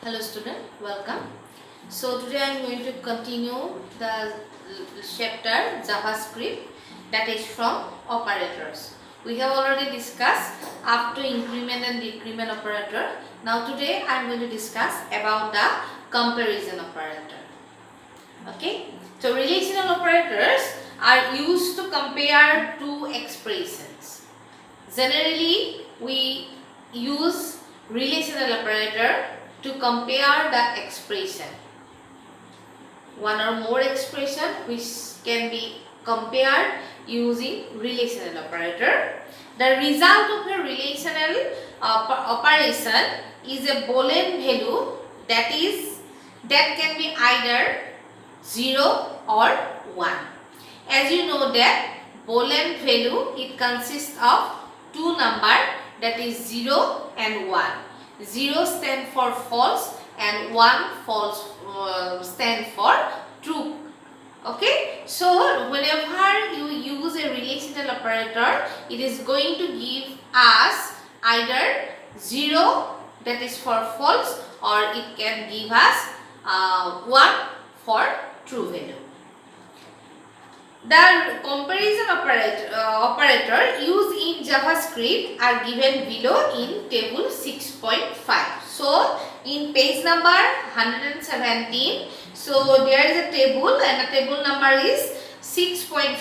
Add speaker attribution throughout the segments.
Speaker 1: Hello student, welcome. So today I am going to continue the chapter JavaScript, that is from operators. We have already discussed up to increment and decrement operator. Now today I am going to discuss about the comparison operator. Okay. So relational operators are used to compare two expressions. Generally we use relational operator to compare the expression, one or more expression which can be compared using relational operator. The result of a relational operation is a Boolean value that can be either 0 or 1. As you know that Boolean value, it consists of two numbers, that is 0 and 1. 0 stand for false and 1 stand for true. Okay, so whenever you use a relational operator, it is going to give us either 0, that is for false, or it can give us 1 for true value. The comparison operator used in JavaScript are given below in table 6.5. So in page number 117, so there is a table and the table number is 6.5.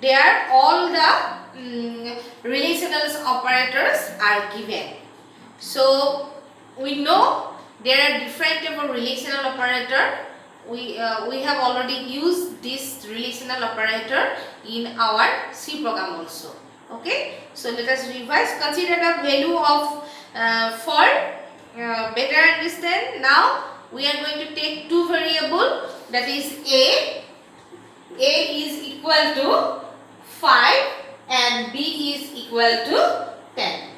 Speaker 1: There all the relational operators are given. So we know there are different type of relational operator. We have already used this relational operator in our C program also. Okay, so let us revise. Consider the value of for better understand. Now we are going to take two variable, that is a is equal to 5 and b is equal to 10.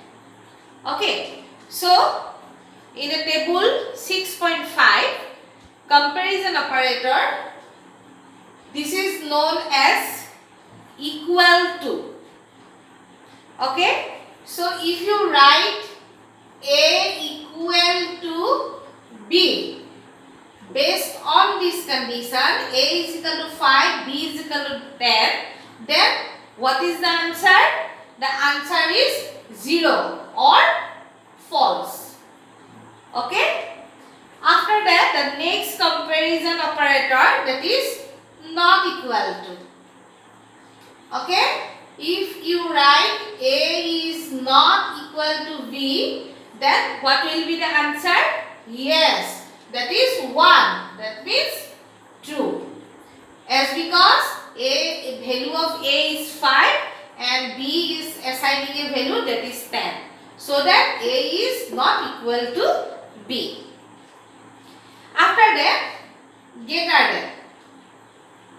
Speaker 1: Okay, so in the table 6.5 comparison operator, this is known as equal to. Okay, so if you write a equal to b, based on this condition, a is equal to 5, b is equal to 10, then what is the answer? The answer is 0 or false. Okay. After that, the next comparison operator, that is not equal to. Okay, if you write a is not equal to b, then what will be the answer? Yes, that is 1. That means true. As because a value of a is 5 and b is assigning a value, that is 10. So that a is not equal to b. After that, greater than.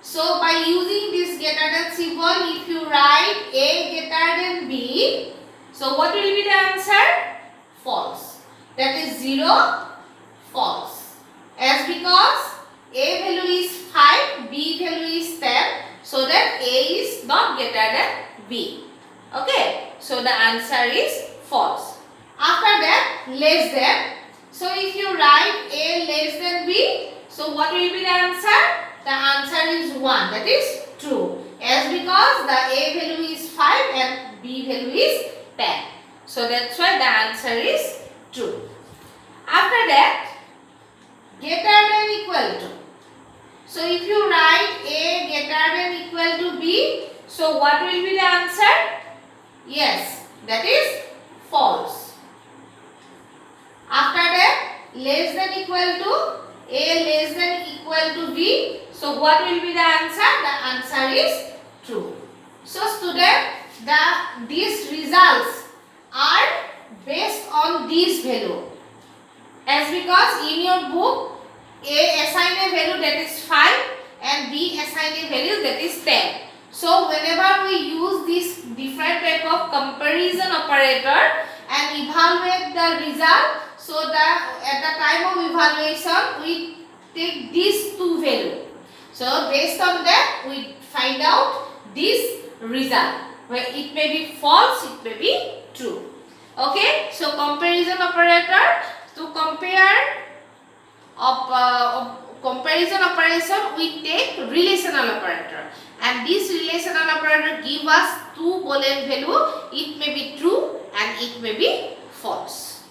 Speaker 1: So by using this greater than symbol, if you write a greater than b, so what will be the answer? False. That is 0, false. As because a value is 5, b value is 10, so that a is not greater than b. Okay, so the answer is false. After that, less than. So if you write a less than b, so what will be the answer? The answer is 1, that is true. As because the a value is 5 and b value is 10. So that's why the answer is true. After that, greater than equal to. So if you write a greater than equal to b, so what will be the answer? Yes, that is false. After that, less than equal to, a less than equal to b, so what will be the answer? The answer is true. So student, these results are based on this value. As because in your book, a assign a value that is 5 and b assign a value that is 10. So whenever we use this different type of comparison operator and evaluate the result, so that at the time of evaluation we take these two values. So based on that we find out this result, where it may be false, it may be true. Okay, so comparison operator to compare of comparison operation, we take relational operator, and this relational operator give us two Boolean value. It may be true and it may be false.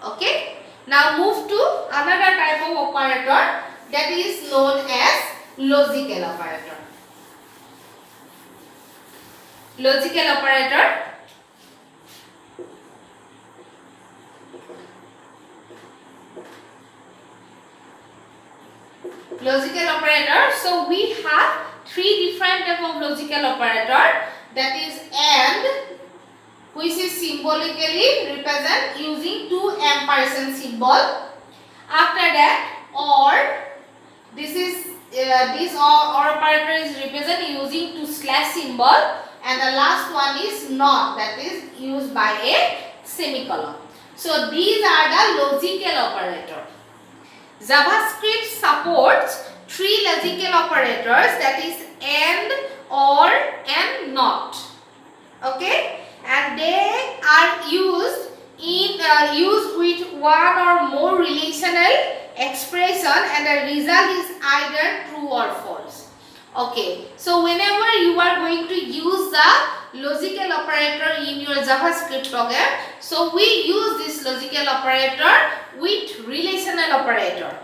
Speaker 1: Okay. Now move to another type of operator, that is known as logical operator. Logical operator. Logical operator. So we have three different type of logical operator, that is AND, which is symbolically represent using two ampersand symbol. After that OR, this OR operator is represented using two slash symbol, and the last one is NOT, that is used by a semicolon. So these are the logical operator. JavaScript supports three logical operators, that is AND, OR and NOT. Okay, and they are used with one or more relational expression, and the result is either true or false. Okay, so whenever you are going to use the logical operator in your JavaScript program, so we use this logical operator with relational operator,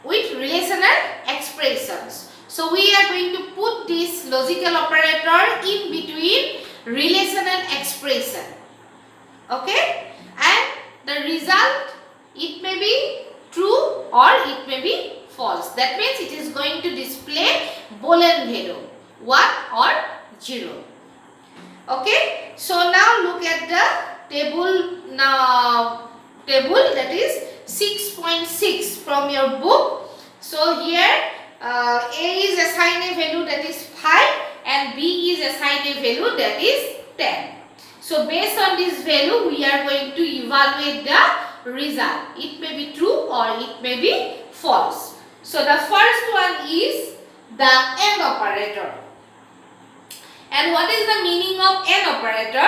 Speaker 1: with relational expressions. So we are going to put this logical operator in between relational expression. Okay, and the result, it may be true or it may be false. That means it is going to display Boolean value 1 or 0. Okay, so now look at the table that is 6.6 from your book. So here A is assigned a value that is 5 and B is assigned a value that is 10. So based on this value, we are going to evaluate the result. It may be true or it may be false. So the first one is the AND operator. And what is the meaning of AND operator?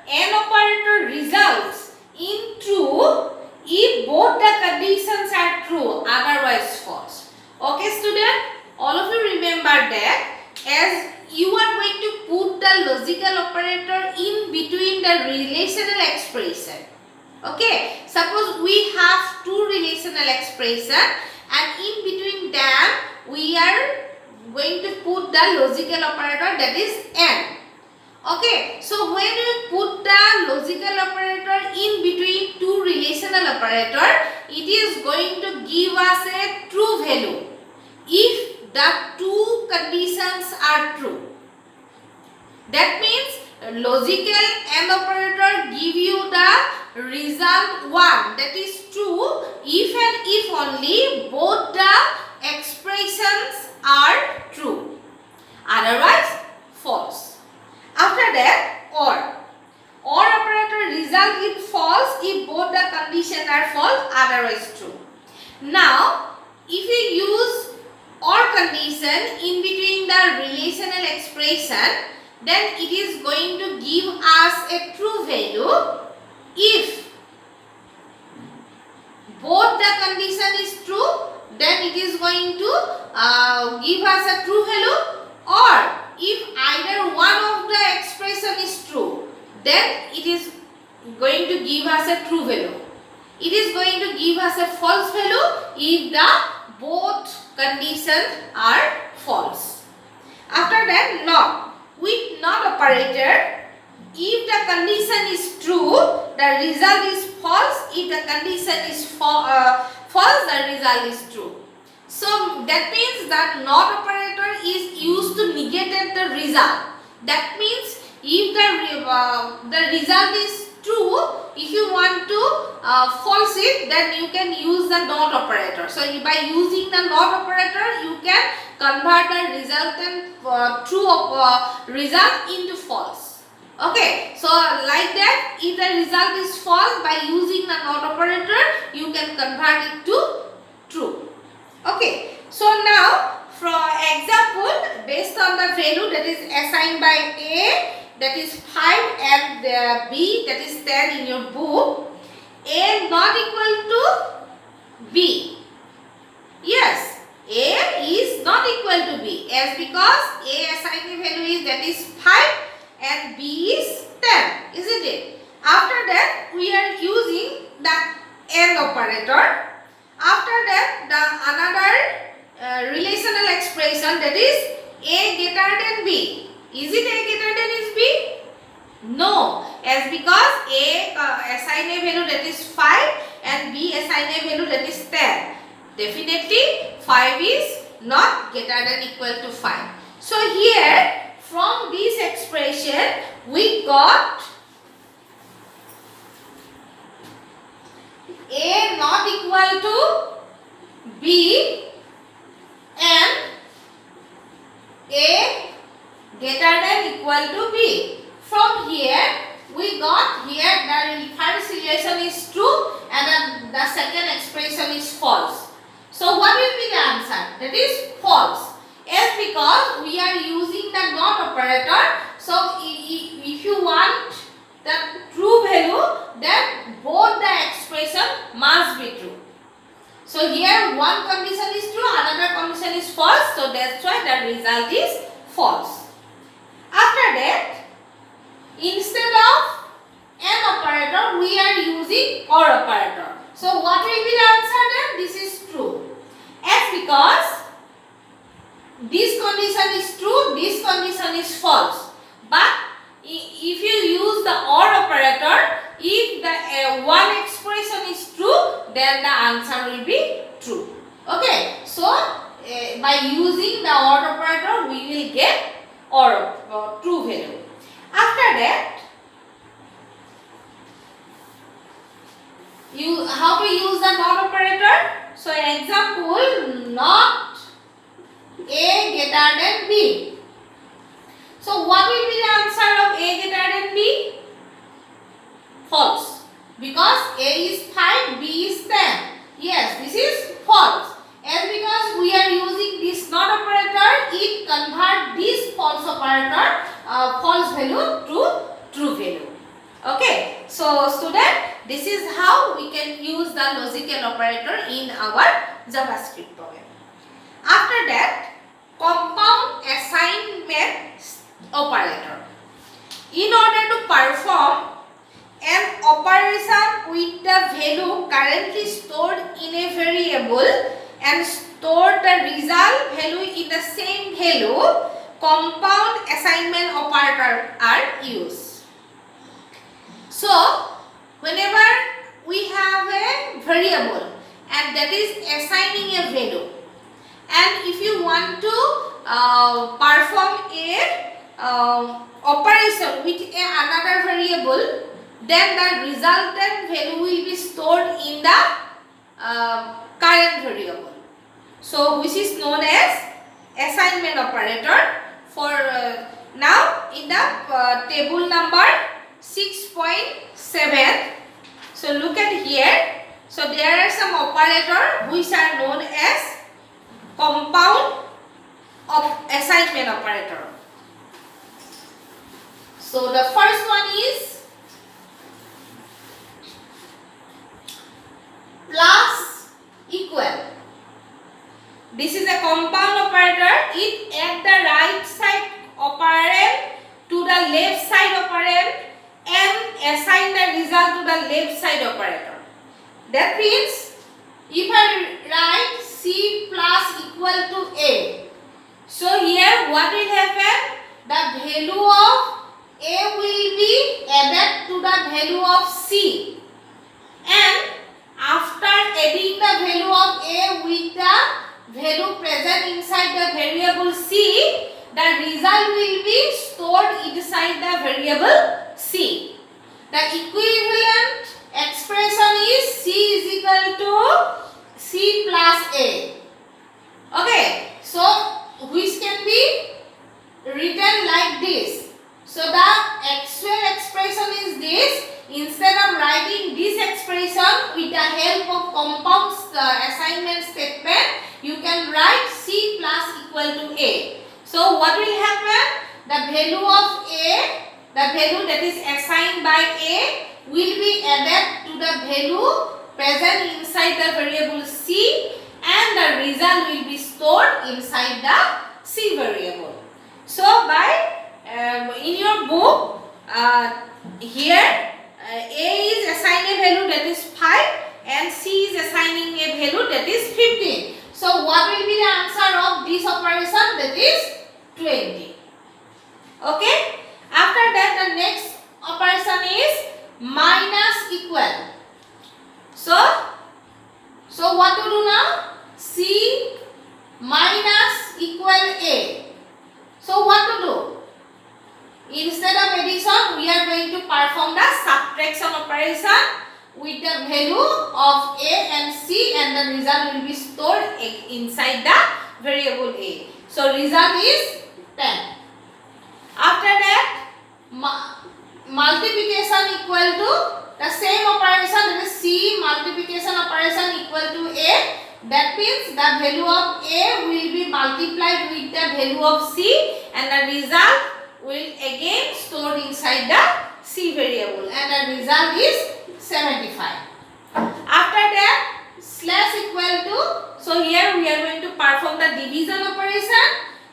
Speaker 1: AND operator results in true if both the conditions are true, otherwise false. Okay student, all of you remember that as you are going to put the logical operator in between the relational expression. Okay, suppose we have two relational expression and in between them we are going to put the logical operator, that is AND. Okay, so when we put the logical operator in between two relational operator, it is going to give us a true value if the two conditions are true. That means logical AND operator give you the result 1, that is true if and if only both the expressions are true, otherwise false. After that OR operator result in false if both the conditions are false, otherwise true. Now if you use OR condition in between the relational expression, then it is going to give us a true value if both the condition is true, then it is going to give us a true value, or if either one of the expression is true, then it is going to give us a true value. It is going to give us a false value if the both conditions are false. After that NOT. With NOT operator, if the condition is true, the result is false. If the condition is false, the result is true. So that means that NOT operator is used to negate the result. That means if the result is true, if you want to false it, then you can use the NOT operator. So by using the NOT operator, you can convert the resultant true result into false. Okay, so like that, if the result is false, by using the NOT operator, you can convert it to true. Okay, so now for example, based on the value that is assigned by A, that is 5, and B, that is 10 in your book, A not equal to B. because A assigned value is, that is 5 and B is 10, isn't it? After that we are using the AND operator. After that the another relational expression, that is A greater than B. Is it A greater than is B? No, as because A assigned a value, that is 5 and B assigned a value, that is 10. Definitely 5 is not greater than equal to 5. So here from this expression we got A not equal to B and A greater than equal to B. From here we got here the first relation is true and the second expression is false. So what will be the answer? That is false. As because we are using the NOT operator. So if you want the true value, then both the expression must be true. So here one condition is true, another condition is false. So that's why the result is false. After that, instead of AND operator, we are using OR operator. So what will be the answer then? This is true. As because this condition is true, this condition is false. But if you use the OR operator, if the one expression is true, then the answer will be true. Okay. So by using the OR operator, we will get OR true value. After that, how to use the NOT operator? So example, not A greater than B. So what will be the answer of A greater than B? False. Because A is 5, B is 10. Yes, this is false. And because we are using this NOT operator, it converts this false operator, false value to true value. Okay. So student, this is how we can use the logical operator in our JavaScript program. After that, compound assignment operator. In order to perform an operation with the value currently stored in a variable and store the result value in the same value, compound assignment operator are used. So whenever we have a variable and that is assigning a value, and if you want to perform a operation with another variable, then the resultant value will be stored in the current variable. So which is known as assignment operator. For now in the table number 6.7, so look at here. So there are some operators which are known as compound assignment operator. So the first one is plus equal. This is a compound operator. It add the right side operand to the left side operand and assign the result to the left side operator. That means if I write C plus equal to A, so here what will happen? The value of A will be added to the value of C, and after adding the value of A with the value present inside the variable C, the result will be stored inside the variable C. The equivalent expression is C is equal to C plus A. Okay, so which can be written like this. So the actual expression is this. Instead of writing this expression with the help of compound assignment statement, you can write C plus equal to A. So what will happen? The value of A, the value that is assigned by A, will be added to the value present inside the variable C, and the result will be stored inside the C variable. here A is assigning a value that is 5 and C is assigning a value that is 15. So what will be the answer of this operation? That is 20. Okay. After that, the next operation is minus equal. So what to do now? C minus equal A. So what to do? Instead of addition, we are going to perform the subtraction operation with the value of A and C, and the result will be stored inside the variable A. So result is 10. After that, multiplication equal to the same operation, that is C multiplication operation equal to A. That means the value of A will be multiplied with the value of C, and the result will again stored inside the C variable, and the result is 75. After that, slash equal to, so here we are going to perform the division operation,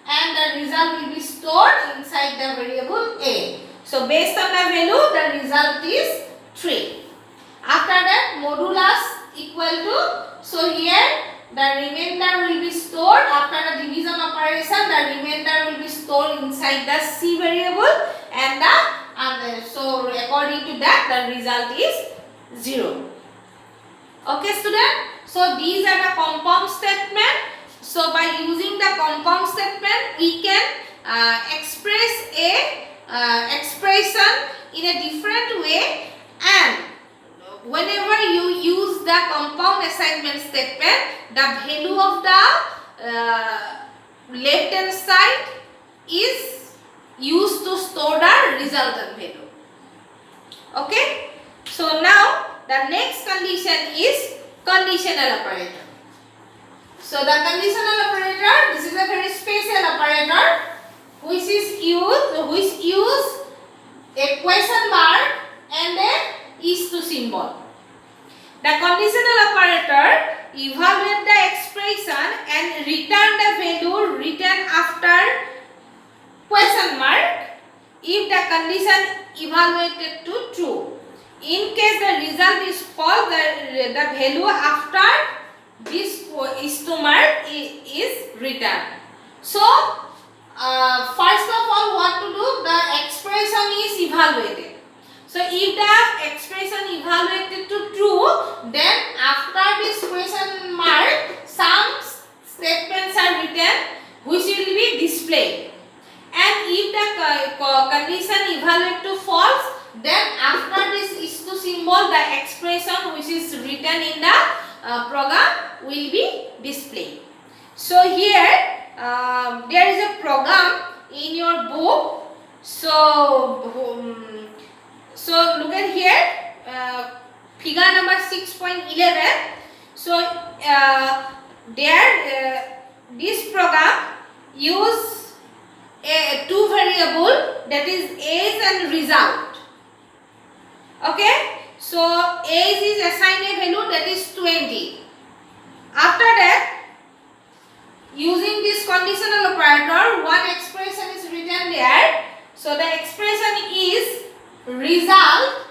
Speaker 1: and the result will be stored inside the variable A. So based on the value, the result is 3. After that, modulus equal to, so here the remainder will be stored after the division operation. The remainder will be stored inside the C variable, and so according to that, the result is 0. Okay, student. So these are the compound statement. So by using the compound statement, we can express a expression in a different way, and whenever you use the compound assignment statement, the value of the left hand side is used to store the resultant value. Okay. So now the next condition is conditional operator. So the conditional operator, this is a very special operator which use a question mark and a is to symbol. The conditional operator evaluate the expression and return the value written after question mark if the condition evaluated to true. In case the result is false, the value after this is to mark is returned. So first of all, what to do? The expression is evaluated. So if the expression evaluated to true, then after this question mark, some statements are written which will be displayed. And if the condition evaluated to false, then after this is to symbol, the expression which is written in the program will be displayed. So here there is a program in your book. So look at here, figure number 6.11. So this program use two variable, that is age and result. Okay. So age is assigned a value that is 20. After that, using this conditional operator, one expression is written there. So the expression is result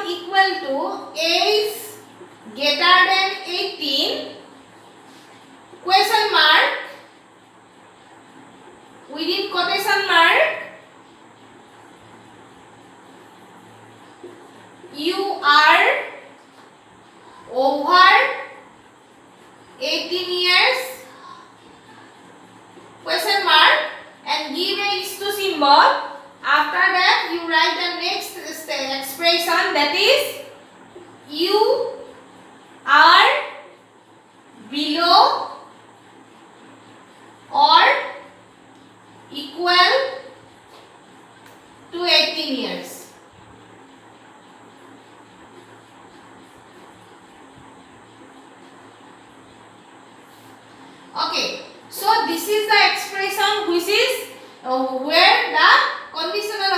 Speaker 1: equal to age greater than 18 question mark within quotation mark you are over 18 years question mark and give a is to symbol. After that, you write the next expression, that is you are below or equal to 18 years. Okay, so this is the expression which is where the conditional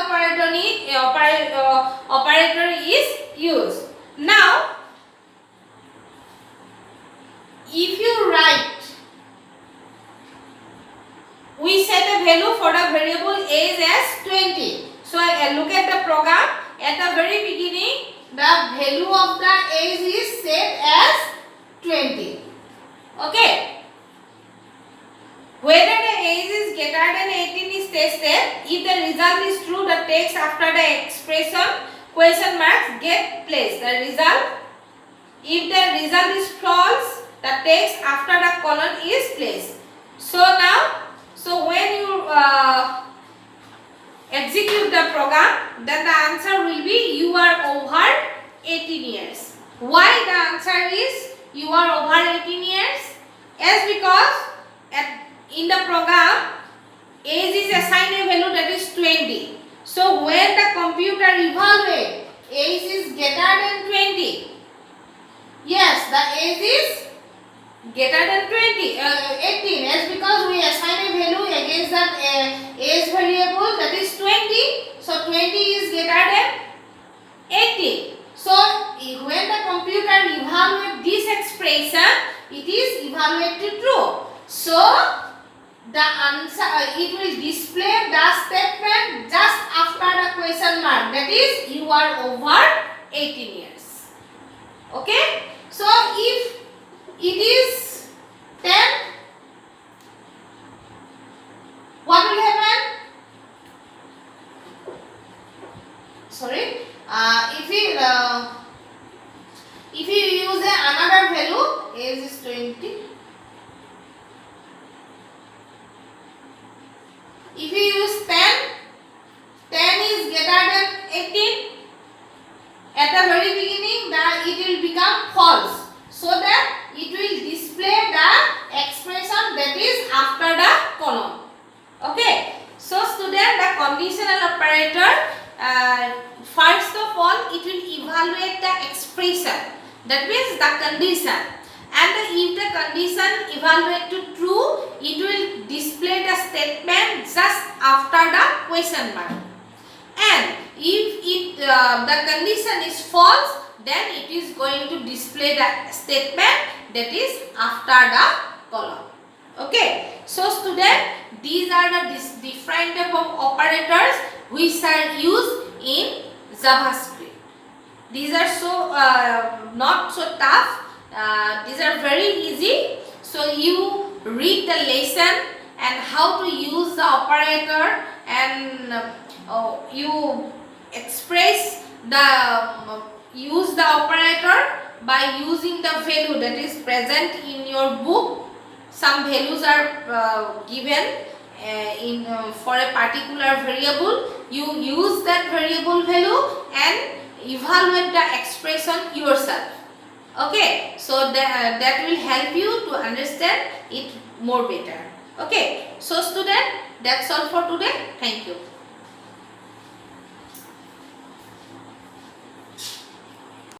Speaker 1: operator is used. Now, if you write, we set a value for the variable age as look at the program. At the very beginning, the value of the age is set as 20. Okay. Whether the age is greater than 18 is tested. If the result is true, the text after the expression question marks get placed. The result. If the result is false, the text after the colon is placed. So now, when you execute the program, then the answer will be you are over 18 years. Why the answer is you are over 18 years? As because in the program, age is assigned a value that is 20. So when the computer evaluates age is greater than 20, yes, the age is greater than 18, as because we assign a value against the age variable that is 20. So 20 is greater than 18. So when the computer evaluates this expression, it is evaluated true. So the answer, it will display the statement just after the question mark, that is you are over 18 years. Okay. So if it is 10, what will happen? Sorry, if you use another value, age is 20. If you use 10, 10 is greater than 18. At the very beginning, it will become false, so that it will display the expression that is after the colon. Okay. So student, the conditional operator, first of all, it will evaluate the expression, that means the condition, and if the condition evaluate to true, it will display the statement just after the question mark. And if the condition is false, then it is going to display the statement that is after the colon. Okay. So student, these are the different type of operators which are used in JavaScript. These are so not so tough. These are very easy. So you read the lesson and how to use the operator, and you express use the operator by using the value that is present in your book. Some values are given for a particular variable. You use that variable value and evaluate the expression yourself. Okay, so that will help you to understand it more better. Okay, so student, that's all for today. Thank you.